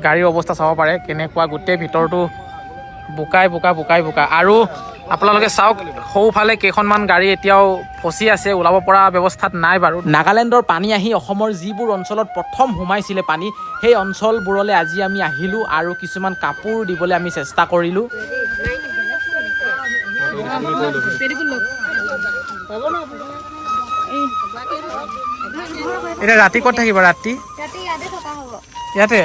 গাড়ীৰ অৱস্থা চাব পাৰে কেনেকুৱা গোটেই ভিতৰটো বোকাই বোকা আৰু আপোনালোকে চাওক সৌফালে কেইখনমান গাড়ী এতিয়াও ফচি আছে ওলাব পৰা ব্যৱস্থাত নাই বাৰু নাগালেণ্ডৰ পানী আহি অসমৰ যিবোৰ অঞ্চলত প্ৰথম সোমাইছিলে পানী সেই অঞ্চলবোৰলৈ আজি আমি আহিলোঁ আৰু কিছুমান কাপোৰ দিবলৈ আমি চেষ্টা কৰিলোঁ এতিয়া ৰাতি ক'ত থাকিব ৰাতি ইয়াতে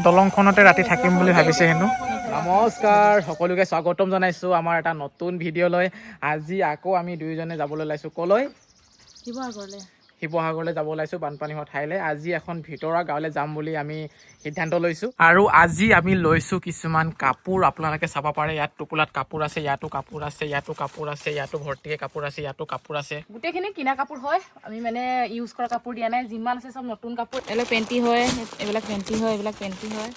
দলংখনতে ৰাতি থাকিম বুলি ভাবিছে হেনো নমস্কাৰ সকলোকে স্বাগতম জনাইছোঁ আমাৰ এটা নতুন ভিডিঅ'লৈ আজি আকৌ আমি দুয়োজনে যাবলৈ ওলাইছোঁ ক'লৈ শিৱসাগৰলৈ যাব ওলাইছোঁ বানপানী হোৱা ঠাইলৈ আজি এখন ভিতৰুৱা গাঁৱলৈ যাম বুলি আমি সিদ্ধান্ত লৈছোঁ আৰু আজি আমি লৈছোঁ কিছুমান কাপোৰ আপোনালোকে চাব পাৰে ইয়াত টোপোলাত কাপোৰ আছে ইয়াতো কাপোৰ আছে ইয়াতো কাপোৰ আছে ইয়াতো ভৰ্তিকে কাপোৰ আছে ইয়াতো কাপোৰ আছে গোটেইখিনি কিনা কাপোৰ হয় আমি মানে ইউজ কৰা কাপোৰ দিয়া নাই যিমান আছে চব নতুন কাপোৰ এইবিলাক পেণ্টি হয় এইবিলাক পেণ্টি হয় এইবিলাক পেণ্টি হয়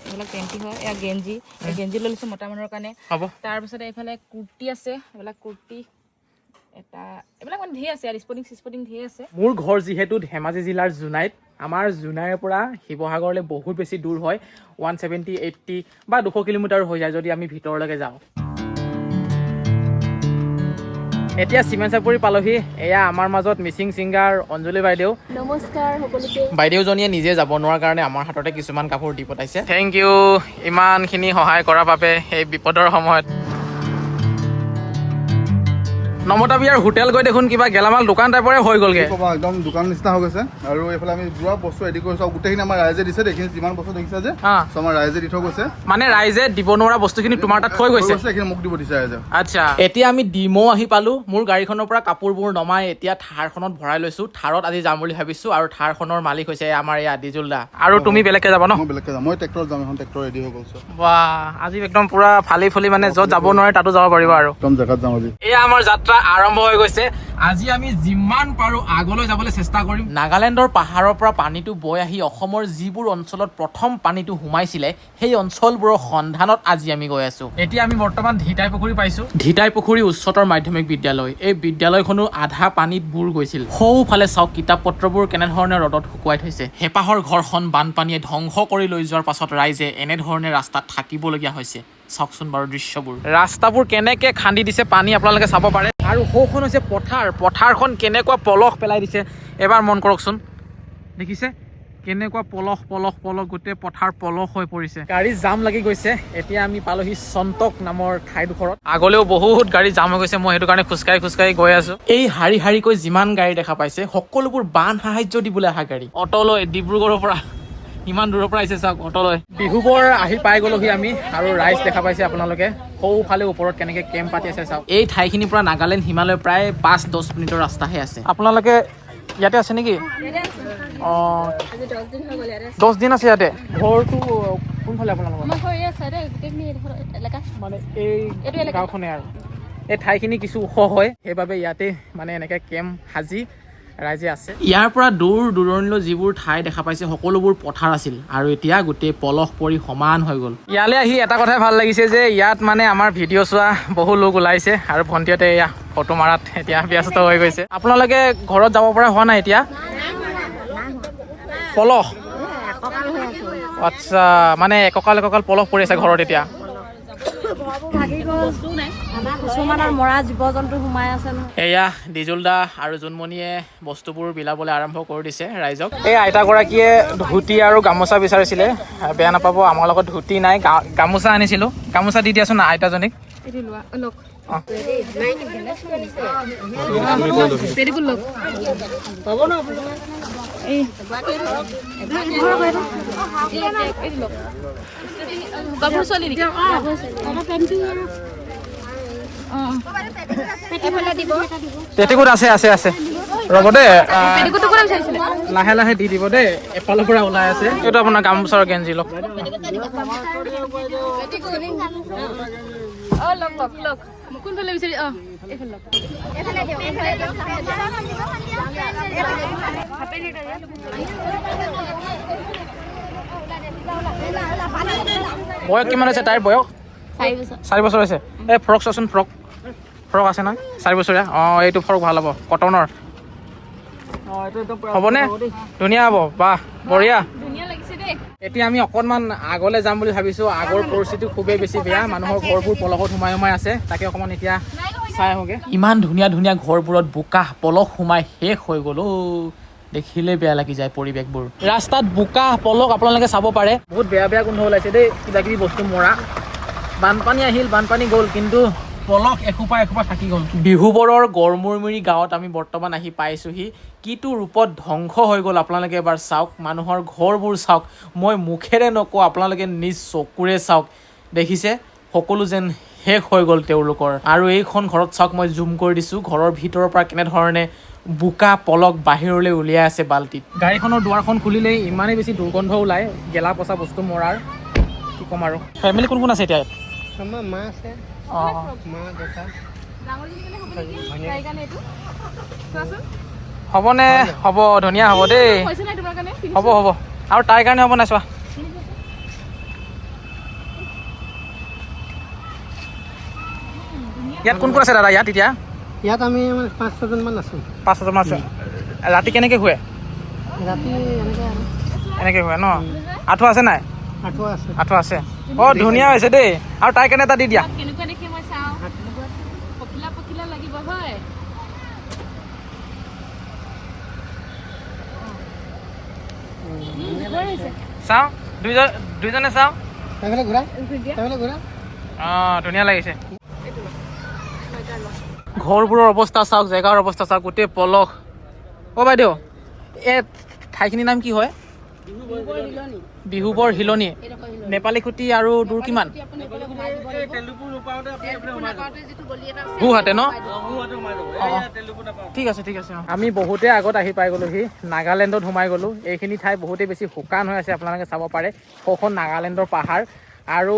এইবিলাক পেণ্টি হয় এয়া গেঞ্জি এই গেঞ্জি লৈ লৈছোঁ মতা মানুহৰ কাৰণে হ'ব তাৰপিছতে এইফালে কুৰ্তি আছে এইবিলাক কুৰ্তি এটা এইবিলাক মানে ধেৰ আছে আৰু স্পৰ্টিং ধেৰ আছে মোৰ ঘৰ যিহেতু ধেমাজি জিলাৰ জোনাইত আমাৰ জোনাইৰ পৰা শিৱসাগৰলৈ বহুত বেছি দূৰ হয় 170 80 বা 200 কিলোমিটাৰ হৈ যায় যদি আমি ভিতৰলৈকে যাওঁ এতিয়া চিমেণ্ট চাপৰি পালোহি এয়া আমাৰ মাজত মিচিং ছিংগাৰ অঞ্জলি বাইদেউ নমস্কাৰ সকলোকে বাইদেউজনীয়ে নিজে যাব নোৱাৰাৰ কাৰণে আমাৰ হাততে কিছুমান কাপোৰ দি পঠাইছে থেংক ইউ ইমানখিনি সহায় কৰাৰ বাবে এই বিপদৰ সময়ত নমতা বিয়াৰ হোটেল গৈ দেখোন কিবা গেলামাল দোকান টাইপৰে হৈ গ'লগে একদম দোকান নিচিনা হৈ গৈছে আৰু এইফালে আমি যোৱা বস্তু ৰেডি কৰিছোঁ গোটেইখিনি আমাৰ ৰাইজে দিছে এইখিনি যিমান বস্তু দেখিছে যে আমাৰ ৰাইজে দি থৈ গৈছে মানে ৰাইজে দিব নোৱাৰা বস্তুখিনি তোমাৰ তাত থৈ গৈছে এইখিনি মোক দিব দিছে ৰাইজে আচ্ছা এতিয়া আমি ডিমো আহি পালোঁ মোৰ গাড়ীখনৰ পৰা কাপোৰবোৰ নমাই এতিয়া থাৰখনত ভৰাই লৈছোঁ থাৰত আজি যাম বুলি ভাবিছোঁ আৰু থাৰখনৰ মালিক হৈছে আমাৰ এই আদিজুল দা আৰু তুমি বেলেগকে যাবা ন মই বেলেগকে যাম মই ট্ৰেক্টৰত যাম এখন ট্ৰেক্টৰ ৰেডি হৈ গৈছে বাহ আজি একদম পুৰা ফালি ফুলি মানে য'ত যাব নোৱাৰে তাতো যাব পাৰিব আৰু একদম জেগাত যাম আজি এয়া আমাৰ যাত্ৰা আৰম্ভ হৈ গৈছে আজি আমি যিমান পাৰো আগলৈ যাবলৈ চেষ্টা কৰিম নাগালেণ্ডৰ পাহাৰৰ পৰা পানীটো বৈ আহি অসমৰ যিবোৰ অঞ্চলত প্ৰথম পানীটো সোমাইছিলে সেই অঞ্চলবোৰৰ সন্ধানত আজি আমি গৈ আছো এতিয়া আমি বৰ্তমান ধিতাই পুখুৰী পাইছো ধিতাই পুখুৰী উচ্চতৰ মাধ্যমিক বিদ্যালয় এই বিদ্যালয়খনো আধা পানীত বুৰ গৈছিল সৌফালে চাওক কিতাপ পত্ৰবোৰ কেনেধৰণে ৰ'দত শুকুৱাই থৈছে হেঁপাহৰ ঘৰখন বানপানীয়ে ধ্বংস কৰি লৈ যোৱাৰ পাছত ৰাইজে এনেধৰণে ৰাস্তাত থাকিবলগীয়া হৈছে চাওকচোন বাৰু দৃশ্যবোৰ ৰাস্তাবোৰ কেনেকে খান্দি দিছে পানী আপোনালোকে চাব পাৰে আৰু সৌখন হৈছে পথাৰখন কেনেকুৱা পলস পেলাই দিছে এবাৰ মন কৰকচোন দেখিছে কেনেকুৱা পলস গোটেই পথাৰ পলস হৈ পৰিছে গাড়ী জাম লাগি গৈছে এতিয়া আমি পালোহি চন্তক নামৰ ঠাইডোখৰত আগলৈও বহুত গাড়ী জাম হৈ গৈছে মই সেইটো কাৰণে খোজকাঢ়ি গৈ আছো এই শাৰীকৈ যিমান গাড়ী দেখা পাইছে সকলোবোৰ বান সাহায্য দিবলৈ অহা গাড়ী অটলৈ ডিব্ৰুগড়ৰ পৰা ইমান দূৰৰ পৰা আহিছে চাওক অটলৈ বিহুবৰ আহি পাই গ'লোহি আমি আৰু ৰাইজ দেখা পাইছে আপোনালোকে সৌফালে ওপৰত কেনেকে কেম্প পাতি আছে চাওক এই ঠাইখিনিৰ পৰা নাগালেণ্ড হিমালয় প্ৰায় 5-10 মিনিটৰ ৰাস্তাহে আছে আপোনালোকে ইয়াতে আছে নেকি অঁ 10 দিন আছে ইয়াতে ঘৰটো কোনফালে আপোনালোকৰ মানে এই গাঁওখনে আৰু এই ঠাইখিনি কিছু ওখ হয় সেইবাবে ইয়াতে মানে এনেকৈ কেম্প সাজি ৰাইজে আছে ইয়াৰ পৰা দূৰ দূৰণিলৈ যিবোৰ ঠাই দেখা পাইছে সকলোবোৰ পথাৰ আছিল আৰু এতিয়া গোটেই পলস পৰি সমান হৈ গ'ল ইয়ালৈ আহি এটা কথাই ভাল লাগিছে যে ইয়াত মানে আমাৰ ভিডিঅ' চোৱা বহু লোক ওলাইছে আৰু ভণ্টিহঁতে এয়া ফটো মাৰাত এতিয়া ব্যস্ত হৈ গৈছে আপোনালোকে ঘৰত যাব পৰা হোৱা নাই এতিয়া পলস আচ্ছা মানে এককাল পলস পৰি আছে ঘৰত এতিয়া এয়া ডিজুল দা আৰু জোনমণিয়ে বস্তুবোৰ বিলাবলৈ আৰম্ভ কৰি দিছে ৰাইজক এই আইতাগৰাকীয়ে ধুতি আৰু গামোচা বিচাৰিছিলে বেয়া নাপাব আমাৰ লগত ধুতি নাই গামোচা আনিছিলোঁ গামোচা দি দিয়াচোন আইতাজনীক পেটিকোট আছে ৰ'ব দেই লাহে লাহে দি দিব দেই এফালৰ পৰা ওলাই আছে এইটো আপোনাৰ গামোচাৰ গেঞ্জি লওক কোনফালে বিচাৰি বয়স কিমান আছে তাইৰ বয়স 4 বছৰ হৈছে এই ফ্ৰক চোৱাচোন ফ্ৰক আছে নহয় 4 বছৰীয়া অঁ এইটো ফ্ৰক ভাল হ'ব কটনৰ হ'বনে ধুনীয়া হ'ব বাহ বঢ়িয়া এতিয়া আমি অকণমান আগলৈ যাম বুলি ভাবিছোঁ। আগৰ পৰিস্থিতি খুবেই বেছি বেয়া, মানুহৰ ঘৰবোৰ পলসত সোমাই সোমাই আছে। তাকে অকণমান এতিয়া চাই আহোঁগৈ। ইমান ধুনীয়া ধুনীয়া ঘৰবোৰত বোকা পলস সোমাই শেষ হৈ গ'ল অ'। দেখিলে বেয়া লাগি যায় পৰিৱেশবোৰ। ৰাস্তাত বোকা পলস আপোনালোকে চাব পাৰে। বহুত বেয়া বেয়া গোন্ধ ওলাইছে দেই, কিবা কিবি বস্তু মৰা। বানপানী আহিল, বানপানী গ'ল, কিন্তু পলস এসোপা এসোপা থাকি গ'ল। বিহুবৰৰ গড়মূৰমিৰি গাঁৱত আমি বৰ্তমান আহি পাইছোঁহি। কিটো ৰূপত ধ্বংস হৈ গ'ল আপোনালোকে এবাৰ চাওক। মানুহৰ ঘৰবোৰ চাওক, মই মুখেৰে নকওঁ, আপোনালোকে নিজ চকুৰে চাওক। দেখিছে সকলো যেন শেষ হৈ গ'ল তেওঁলোকৰ। আৰু এইখন ঘৰত চাওক, মই জুম কৰি দিছোঁ, ঘৰৰ ভিতৰৰ পৰা কেনেধৰণে বোকা পলক বাহিৰলৈ উলিয়াই আছে বাল্টিত। গাড়ীখনৰ দুৱাৰখন খুলিলেই ইমানেই বেছি দুৰ্গন্ধ ওলায়, গেলা পচা বস্তু মৰাৰ, কি ক'ম আৰু। ফেমিলি কোন কোন আছে এতিয়া? আমাৰ মা আছে, অঁ মা দেউতা। হ'বনে? হ'ব, ধুনীয়া হ'ব দেই, হ'ব হ'ব। আৰু তাইৰ কাৰণে হ'ব নাই চোৱা। ইয়াত কোন কোন আছে দাদা ইয়াত এতিয়া? ইয়াত আমি 5-6জন মান আছোঁ। 5-6জন মান আছে। ৰাতি কেনেকৈ শুৱে? ৰাতি এনেকৈ শুৱে ন? আঁঠুৱা আছে নাই? আঁঠুৱা আছে। আঁঠুৱা আছে। অঁ ধুনীয়া হৈছে দেই। আৰু তাইৰ কাৰণে এটা দি দিয়া। চাওঁ দুইজনে চাওঁ। অঁ ধুনীয়া লাগিছে। ঘৰবোৰৰ অৱস্থা চাওক, জেগাৰ অৱস্থা চাওক, গোটেই পলস। অ' বাইদেউ, এই ঠাইখিনিৰ নাম কি হয়? বিহুবৰ হিলনি। নেপালী খুটি আৰু দূৰ কিমান? গুৱাহাটী ন? ঠিক আছে ঠিক আছে। আমি বহুতে আগত আহি পাই গ'লোহি, নাগালেণ্ডত সোমাই গ'লোঁ। এইখিনি ঠাই বহুতেই বেছি শুকান হৈ আছে, আপোনালোকে চাব পাৰে। সৌখন নাগালেণ্ডৰ পাহাৰ। আৰু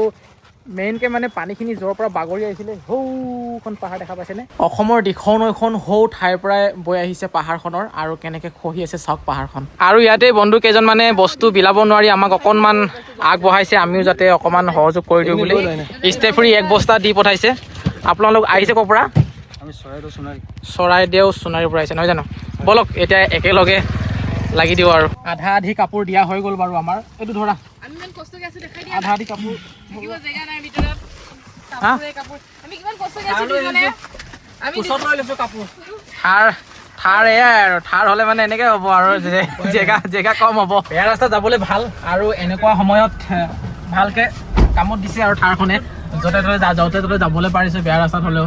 মেইনকৈ মানে পানীখিনি য'ৰ পৰা বাগৰি আহিছিলে, সৌখন পাহাৰ দেখা পাইছেনে? অসমৰ দিশৰ নৈখন সৌ ঠাইৰ পৰাই বৈ আহিছে পাহাৰখনৰ, আৰু কেনেকৈ খহি আছে চাওক পাহাৰখন। আৰু ইয়াতে বন্ধু কেইজনমানে বস্তু বিলাব নোৱাৰি আমাক অকণমান আগবঢ়াইছে, আমিও যাতে অকণমান সহযোগ কৰি দিওঁ বুলি। ষ্ট্ৰবেৰী 1 বস্তা দি পঠাইছে। আপোনালোক আহিছে ক'ৰ পৰা? আমি চৰাইদেউ সোণাৰীৰ পৰা আহিছে নহয় জানো? ব'লক এতিয়া একেলগে লাগি দিওঁ আৰু। আধা আধি কাপোৰ দিয়া হৈ গ'ল বাৰু আমাৰ। এইটো ধৰা আধা আধি কাপোৰ। থাৰ এয়াই আৰু, থাৰ হ'লে মানে এনেকৈ হ'ব আৰু, জেগা কম হ'ব। বেয়া ৰাস্তা যাবলৈ ভাল, আৰু এনেকুৱা সময়ত ভালকৈ কামত দিছে আৰু থাৰখনে, য'তে ত'তে যাবলৈ পাৰিছে বেয়া ৰাস্তাত হ'লেও।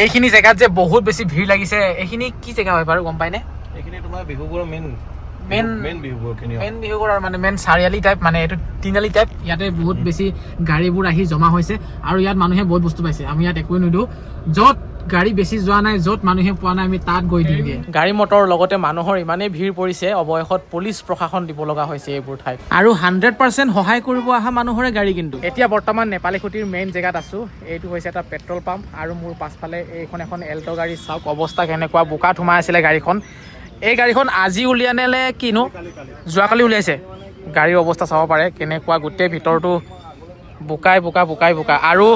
এইখিনি জেগাত যে বহুত বেছি ভিৰ লাগিছে, এইখিনি কি জেগা হয় বাৰু গম পায়নে? এইখিনি তোমাৰ বিহুবোৰৰ মেইন বিহুবোৰ আৰু মানে মেইন চাৰিআলি টাইপ, মানে এইটো তিনিআলি টাইপ। ইয়াতে বহুত বেছি গাড়ীবোৰ আহি জমা হৈছে, আৰু ইয়াত মানুহে বহুত বস্তু পাইছে। আমি ইয়াত একোৱে নিদিওঁ, য'ত গাড়ী বেছি যোৱা নাই, য'ত মানুহে পোৱা নাই, আমি তাত গৈ দিমগৈ। গাড়ী মটৰৰ লগতে মানুহৰ ইমানেই ভিৰ পৰিছে, অৱশেষত পুলিচ প্ৰশাসন দিব লগা হৈছে এইবোৰ ঠাইত। আৰু 100% সহায় কৰিব অহা মানুহৰে গাড়ী কিন্তু। এতিয়া বৰ্তমান নেপালী খুটিৰ মেইন জেগাত আছোঁ। এইটো হৈছে এটা পেট্ৰল পাম্প, আৰু মোৰ পাছফালে এইখন এখন এল্ট' গাড়ী। চাওক অৱস্থা কেনেকুৱা, বোকাত সোমাই আছিলে গাড়ীখন। এই গাড়ীখন আজি উলিয়ালে কিনো, যোৱাকালি উলিয়াইছে। গাড়ীৰ অৱস্থা চাব পাৰে কেনেকুৱা, গোটেই ভিতৰটো বোকাই বোকা। আৰু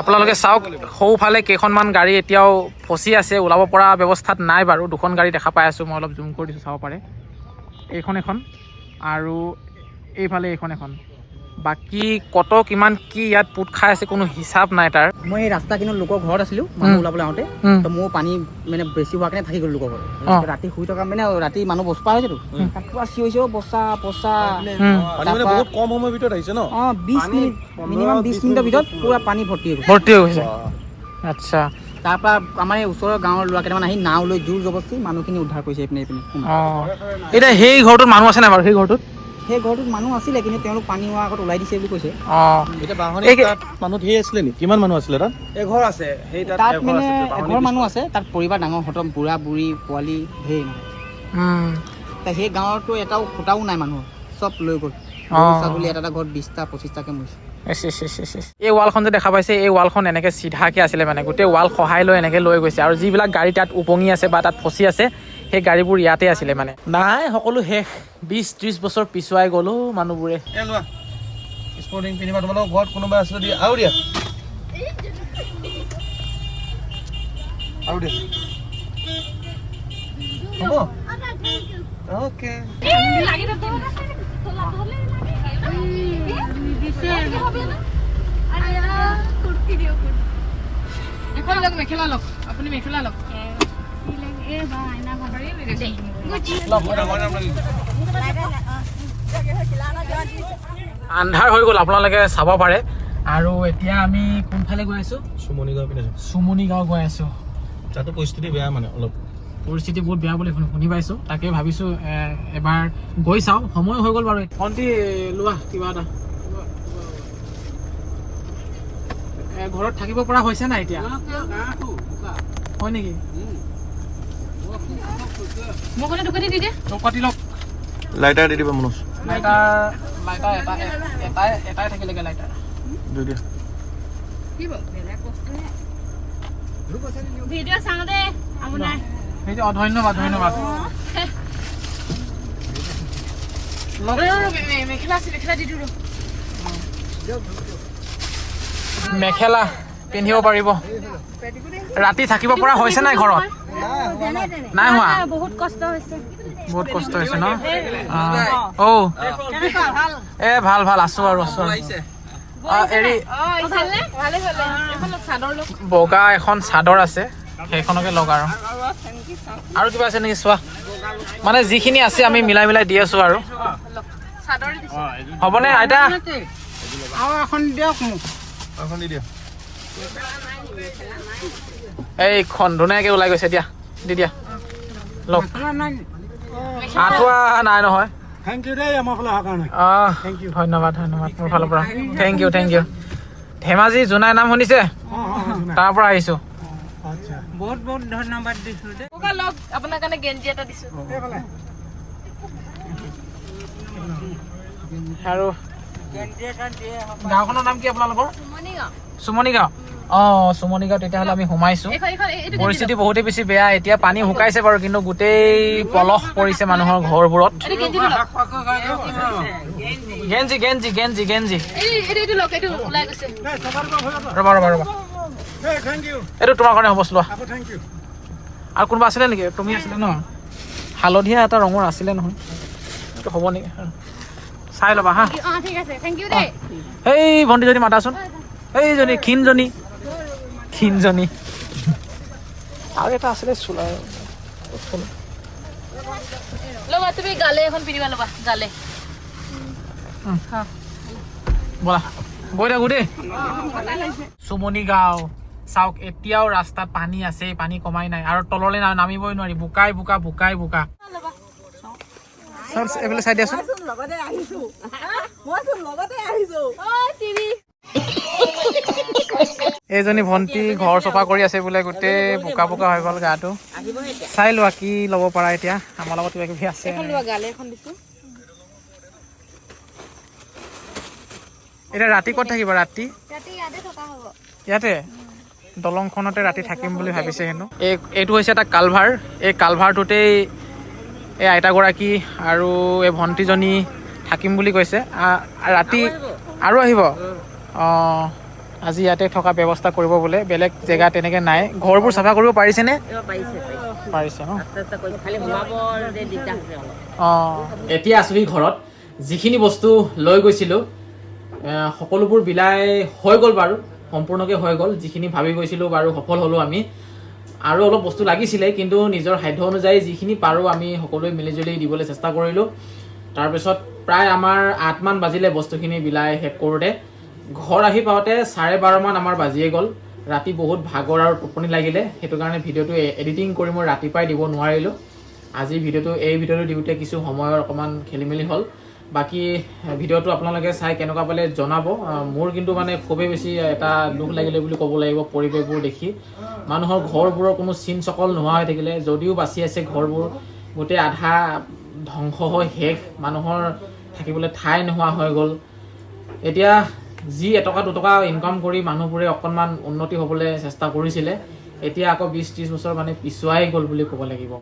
আপোনালোকে চাওক সৌফালে কেইখনমান গাড়ী এতিয়াও ফচি আছে, ওলাব পৰা ব্যৱস্থাত নাই বাৰু। 2খন গাড়ী দেখা পাই আছোঁ, মই অলপ জুম কৰি দিছোঁ, চাব পাৰে। এইখন এখন, আৰু এইফালে এইখন এখন। বাকী কত কিমান কি ইয়াত পুত খাই আছে কোনো হিচাপ নাই তাৰ। মই এই ৰাস্তা কিনাৰত লোকৰ ঘৰত আছিলোঁ, মানুহ ওলাবলৈ আহোঁতে। তো মোৰ পানী মানে বেছি হোৱাৰ কাৰণে থাকি গ'ল লোকৰ ঘৰত। ৰাতি শুই থকা মানে ৰাতি মানুহ বচপা হৈছেতো, তাত পুৰা চিঞৰিছে বচা। বহুত কম সময়ৰ ভিতৰত আহিছে ন? 20 মিনিট, মিনিমাম 20 মিনিটৰ ভিতৰত পুৰা পানী ভৰ্তি হৈ গৈছে। আচ্ছা, তাৰ পৰা আমাৰ এই ওচৰৰ গাঁৱৰ ল'ৰা কেইটামান আহি নাও লৈ জোৰ জবস্তি মানুহখিনি উদ্ধাৰ কৰিছে এইপিনে। এতিয়া সেই ঘৰটোত মানুহ আছে নাই বাৰু? সেই ঘৰটোত মানুহ আছিলে, কিন্তু তেওঁলোক পানী হোৱাৰ আগত ওলাই দিছে বুলি কৈছে। মানুহ ধেৰ আছিলে নেকি? কিমান মানুহ আছিলে তাত? এঘৰ আছে, তাত মানে এঘৰ মানুহ আছে, তাত পৰিবাৰ ডাঙৰ, হতম বুঢ়া বুঢ়ী পোৱালি ধেৰ। সেই গাঁৱতো এটাও খুটাও নাই মানুহৰ, চব লৈ গ'ল। ছাগলী এটা ঘৰত 20টা 25টাকে মৰিছে। এই ৱালখন যে দেখা পাইছে, এই ৱালখন এনেকৈ চিধাকৈ আছিলে, মানে গোটেই ৱাল সহায় লৈ এনেকৈ লৈ গৈছে। আৰু যিবিলাক গাড়ী তাত উপঙি আছে বা তাত ফচি আছে, সেই গাড়ীবোৰ ইয়াতে আছিলে মানে। নাই, সকলো শেষ। 20-30 বছৰ পিছুৱাই গ'লো মানুহবোৰে। স্পৰ্টিং পিন্ধিবা, তোমালোকৰ ঘৰত কোনোবা আছে যদি আৰু দিয়া। হ'ব, অ'কে। এখন লওক মেখেলা লওক আপুনি মেখেলা লওক আন্ধাৰ হৈ গ'ল আপোনালোকে চাব পাৰে আৰু এতিয়া আমি কোনফালে গৈ আছো সুমনি গাঁও পিনে সুমনি গাঁও গৈ আছো তাতো পৰিস্থিতি বেয়া মানে অলপ পৰিস্থিতি বহুত বেয়া বুলি শুনি পাইছোঁ তাকে ভাবিছোঁ এবাৰ গৈ চাওঁ সময় হৈ গ'ল বাৰু ভণ্টি লোৱা কিবা এটা ঘৰত থাকিব পৰা হৈছে নাই এতিয়া হয় নেকি মোক ক'লে দোকানী দি দিয়ে টকাটি লওক লাইটাৰ দি দিবা মনোজ এটাই থাকিলেগে লাইটাৰ দি দিয়া ভিডিঅ' চাওঁ দে আপোনাৰ ধন্যবাদ মেখেলা পিন্ধিব পাৰিব ৰাতি থাকিব পৰা হৈছে নাই ঘৰত নাই হোৱা বহুত কষ্ট হৈছে ন ভাল আছো আৰু হেৰি বগা এখন চাদৰ আছে সেইখনকে লওক আৰু কিবা আছে নেকি চোৱা মানে যিখিনি আছে আমি মিলাই দি আছো আৰু হ'বনে আইতা এখন দিয়ক মোক এখন দি দিয়া এইখন ধুনীয়াকে ওলাই গৈছে দি দিয়া লওক আঁঠুৱা নাই নহয় থেংক ইউ দেই আমাৰ ফালে অহাৰ কাৰণে ধন্যবাদ মোৰ ফালৰ পৰা থেংক ইউ ধেমাজি জোনাই নাম শুনিছে তাৰ পৰা আহিছো বহুত ধন্যবাদ দিছোঁ দেই আপোনাৰ কাৰণে গেঞ্জি এটা দিছোঁ আৰু গাঁওখনৰ নাম কি আপোনালোকৰ চুমনি গাঁও চুমনি গাঁও তেতিয়াহ'লে আমি সোমাইছো পৰিস্থিতি বহুতেই বেছি বেয়া এতিয়া পানী শুকাইছে বাৰু কিন্তু গোটেই পলস পৰিছে মানুহৰ ঘৰবোৰত গেঞ্জি ৰবা এইটো তোমাৰ কাৰণে হ'ব চোৱা আৰু কোনোবা আছিলে নেকি তুমি আছিলে ন হালধীয়া এটা ৰঙৰ আছিলে নহয় এইটো হ'ব নেকি চাই ল'বা হা এই ভণ্টিজনী মাতাচোন এইজনী ক্ষীণজনী আৰু এটা আছিলে চোলা ল'বা তুমি গালে এখন পিন্ধিবা ল'বা গালে ব'লা গৈ থাকো দেই চুমনি গাঁও চাওক এতিয়াও ৰাস্তাত পানী আছে পানী কমাই নাই আৰু তললৈ নামিবই নোৱাৰি বোকাই বোকা এইফালে চাই দিয়াচোন এইজনী ভণ্টি ঘৰ চফা কৰি আছে বোলে গোটেই বোকা হৈ গ'ল গাটো চাই লোৱা কি ল'ব পাৰা এতিয়া আমাৰ লগত কিবা কিবি আছে এতিয়া ৰাতি ক'ত থাকিব ৰাতি ইয়াতে দলংখনতে ৰাতি থাকিম বুলি ভাবিছে হেনো এইটো হৈছে এটা কালভাৰ এই কালভাৰটোতেই এই আইতাগৰাকী আৰু এই ভণ্টিজনী থাকিম বুলি কৈছে ৰাতি আৰু আহিব আজি ইয়াতে থকা ব্যৱস্থা কৰিব বোলে বেলেগ জেগা তেনেকৈ নাই ঘৰবোৰ চাফা কৰিব পাৰিছেনে পাৰিছে ন এতিয়া আছোঁ ঘৰত যিখিনি বস্তু লৈ গৈছিলোঁ সকলোবোৰ বিলাই হৈ গ'ল বাৰু সম্পূৰ্ণকৈ হৈ গ'ল যিখিনি ভাবি গৈছিলোঁ বাৰু সফল হ'লোঁ আমি আৰু অলপ বস্তু লাগিছিলে কিন্তু নিজৰ সাধ্য অনুযায়ী যিখিনি পাৰোঁ আমি সকলোৱে মিলিজুলি দিবলৈ চেষ্টা কৰিলোঁ তাৰপিছত প্ৰায় আমাৰ 8 মান বাজিলে বস্তুখিনি বিলাই শেষ কৰোঁতে ঘৰ আহি পাওঁতে 12:30 মান আমাৰ বাজিয়ে গ'ল ৰাতি বহুত ভাগৰ আৰু টোপনি লাগিলে সেইটো কাৰণে ভিডিঅ'টো এডিটিং কৰি মই ৰাতিপুৱাই দিব নোৱাৰিলোঁ আজি এই ভিডিঅ'টো দিওঁতে কিছু সময়ৰ অকণমান খেলিমেলি হ'ল বাকী ভিডিঅ'টো আপোনালোকে চাই কেনেকুৱা পালে জনাব মোৰ কিন্তু মানে খুবেই বেছি এটা দুখ লাগিলে বুলি ক'ব লাগিব পৰিৱেশবোৰ দেখি মানুহৰ ঘৰবোৰৰ কোনো চিন চকল নোহোৱা হৈ থাকিলে যদিও বাচি আছে ঘৰবোৰ গোটেই আধা ধ্বংস হৈ শেষ মানুহৰ থাকিবলৈ ঠাই নোহোৱা হৈ গ'ল এতিয়া যি এটকা দুটকা ইনকাম কৰি মানুহবোৰে অকণমান উন্নতি হ'বলৈ চেষ্টা কৰিছিলে এতিয়া আকৌ 20-30 বছৰ মানে পিছুৱাই গ'ল বুলি ক'ব লাগিব